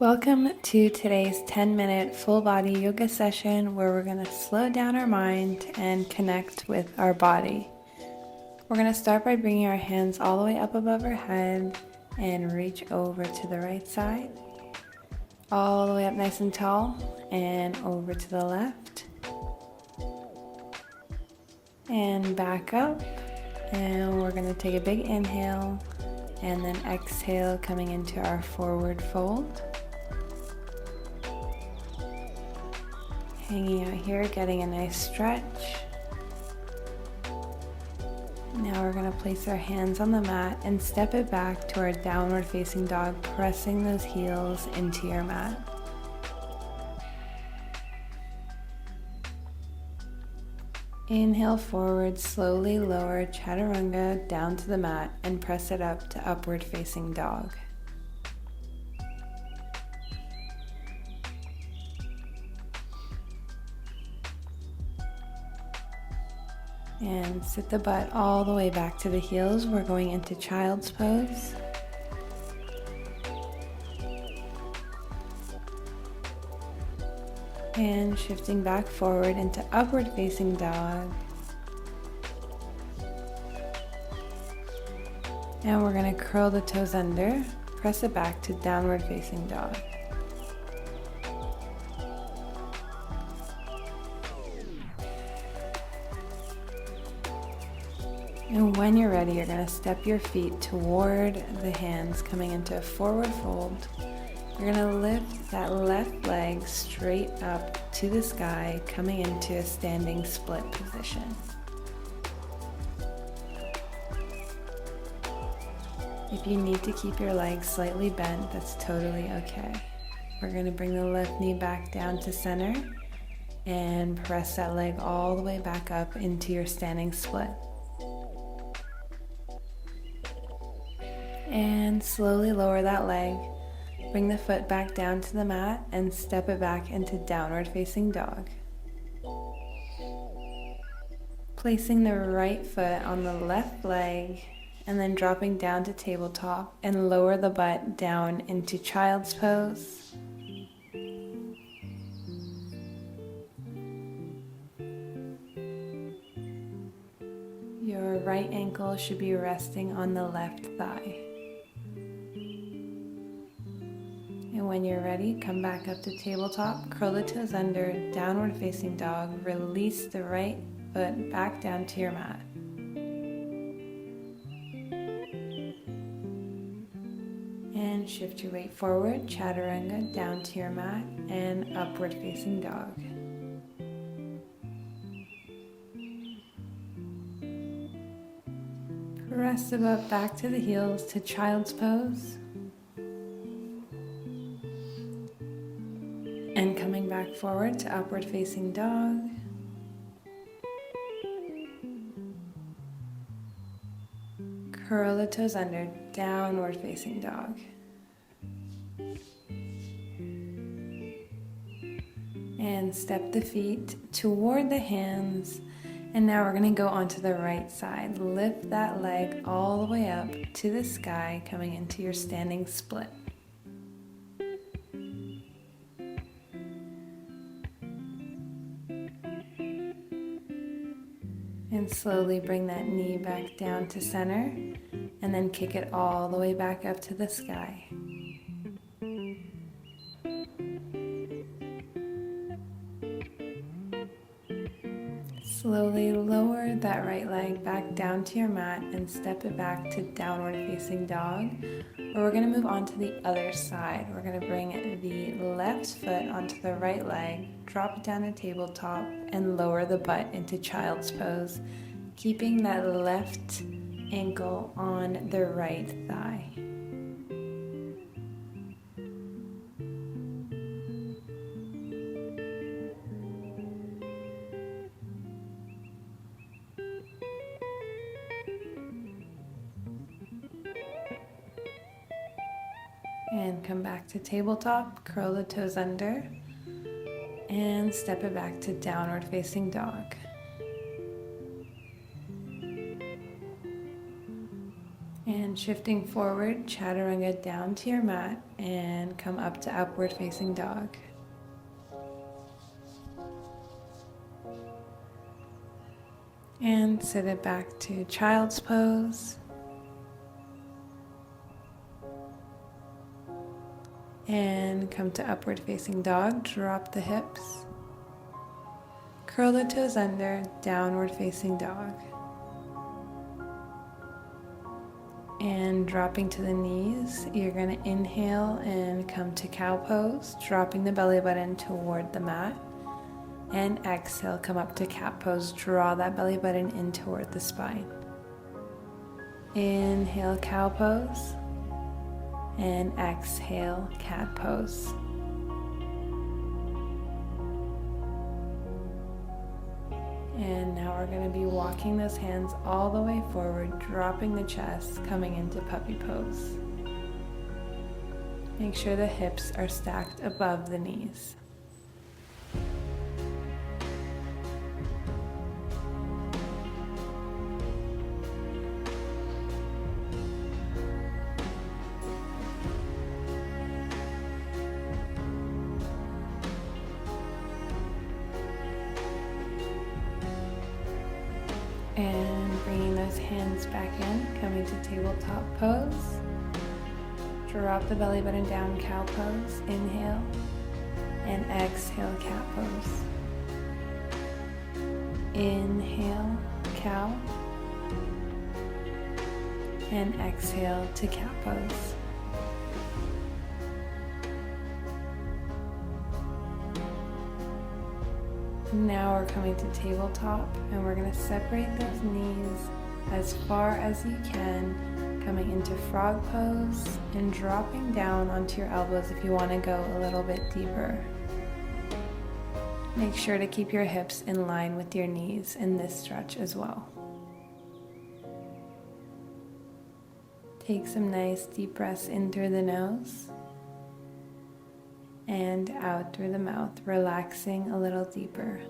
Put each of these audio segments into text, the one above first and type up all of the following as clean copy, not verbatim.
Welcome to today's 10-minute full body yoga session where we're going to slow down our mind and connect with our body. We're going to start by bringing our hands all the way up above our head and reach over to the right side, all the way up nice and tall and over to the left and back up. And we're going to take a big inhale and then exhale, coming into our forward fold. Hanging out here, getting a nice stretch. Now we're going to place our hands on the mat and step it back to our downward facing dog, pressing those heels into your mat. Inhale forward, slowly lower chaturanga down to the mat and press it up to upward facing dog. And sit the butt all the way back to the heels. We're going into child's pose. And shifting back forward into upward facing dog. And we're going to curl the toes under, press it back to downward facing dog. And when you're ready, you're going to step your feet toward the hands, coming into a forward fold. You're going to lift that left leg straight up to the sky, coming into a standing split position. If you need to keep your legs slightly bent, that's totally okay. We're going to bring the left knee back down to center and press that leg all the way back up into your standing split. And slowly lower that leg. Bring the foot back down to the mat and step it back into downward facing dog. Placing the right foot on the left leg and then dropping down to tabletop and lower the butt down into child's pose. Your right ankle should be resting on the left thigh. And when you're ready, come back up to tabletop, curl the toes under, downward facing dog, release the right foot back down to your mat. And shift your weight forward, chaturanga, down to your mat, and upward facing dog. Press the butt back to the heels to child's pose. And coming back forward to upward facing dog. Curl the toes under, downward facing dog. And step the feet toward the hands. And now we're going to go onto the right side. Lift that leg all the way up to the sky, coming into your standing split. And slowly bring that knee back down to center, and then kick it all the way back up to the sky. Slowly lower that right leg back down to your mat and step it back to downward facing dog. Or we're going to move on to the other side. We're going to bring the left foot onto the right leg, drop it down to tabletop, and lower the butt into child's pose, keeping that left ankle on the right thigh. And come back to tabletop, curl the toes under, and step it back to downward facing dog. And And shifting forward, chaturanga down to your mat and come up to upward facing dog. And sit it back to child's pose. And come to upward facing dog, drop the hips. Curl the toes under, downward facing dog. And dropping to the knees, you're going to inhale and come to cow pose, dropping the belly button toward the mat. And exhale, come up to cat pose, draw that belly button in toward the spine. Inhale, cow pose. And exhale, cat pose. And now we're going to be walking those hands all the way forward, dropping the chest, coming into puppy pose. Make sure the hips are stacked above the knees. And bringing those hands back in, coming to tabletop pose. Drop the belly button down, cow pose. Inhale and exhale, cat pose. Inhale, cow. And exhale to cat pose. Now we're coming to tabletop and we're going to separate those knees as far as you can, coming into frog pose and dropping down onto your elbows if you want to go a little bit deeper. Make sure to keep your hips in line with your knees in this stretch as well. Take some nice deep breaths in through the nose and out through the mouth, relaxing a little deeper.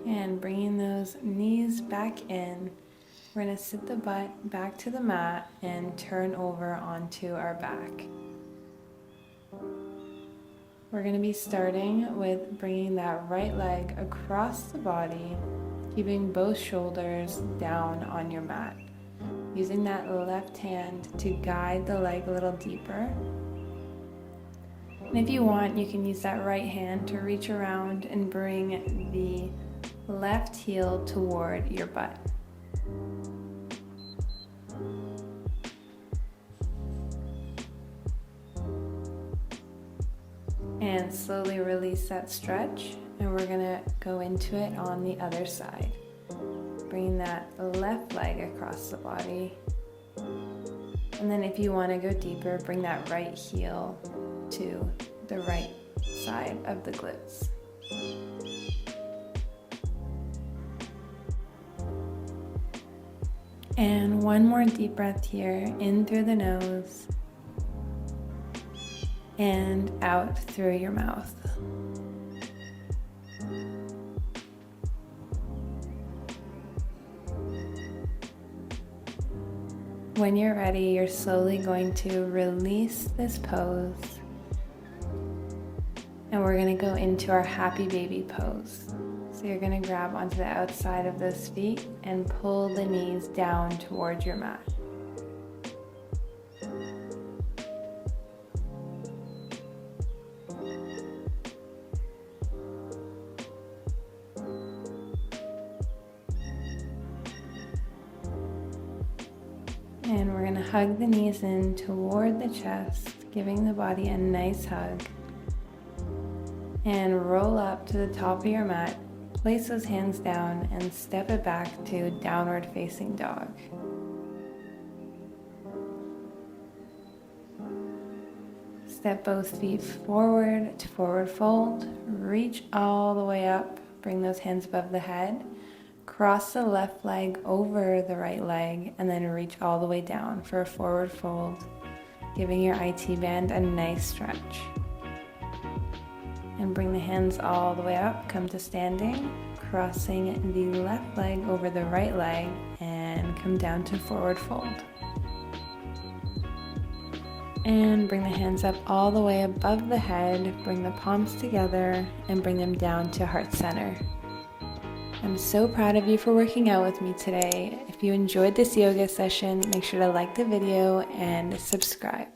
And bringing those knees back in, we're going to sit the butt back to the mat and turn over onto our back. We're going to be starting with bringing that right leg across the body, keeping both shoulders down on your mat. Using that left hand to guide the leg a little deeper. And if you want, you can use that right hand to reach around and bring the left heel toward your butt. And slowly release that stretch, and we're going to go into it on the other side. Bringing that left leg across the body. And then if you want to go deeper, bring that right heel to the right side of the glutes. And one more deep breath here, in through the nose and out through your mouth. When you're ready, you're slowly going to release this pose, and we're going to go into our happy baby pose. So you're going to grab onto the outside of those feet and pull the knees down towards your mat. And we're going to hug the knees in toward the chest, giving the body a nice hug. And roll up to the top of your mat. Place those hands down and step it back to downward facing dog. Step both feet forward to forward fold. Reach all the way up. Bring those hands above the head. Cross the left leg over the right leg and then reach all the way down for a forward fold, giving your IT band a nice stretch. And bring the hands all the way up, come to standing, crossing the left leg over the right leg, and come down to forward fold. And bring the hands up all the way above the head, bring the palms together, and bring them down to heart center. I'm so proud of you for working out with me today. If you enjoyed this yoga session, make sure to like the video and subscribe.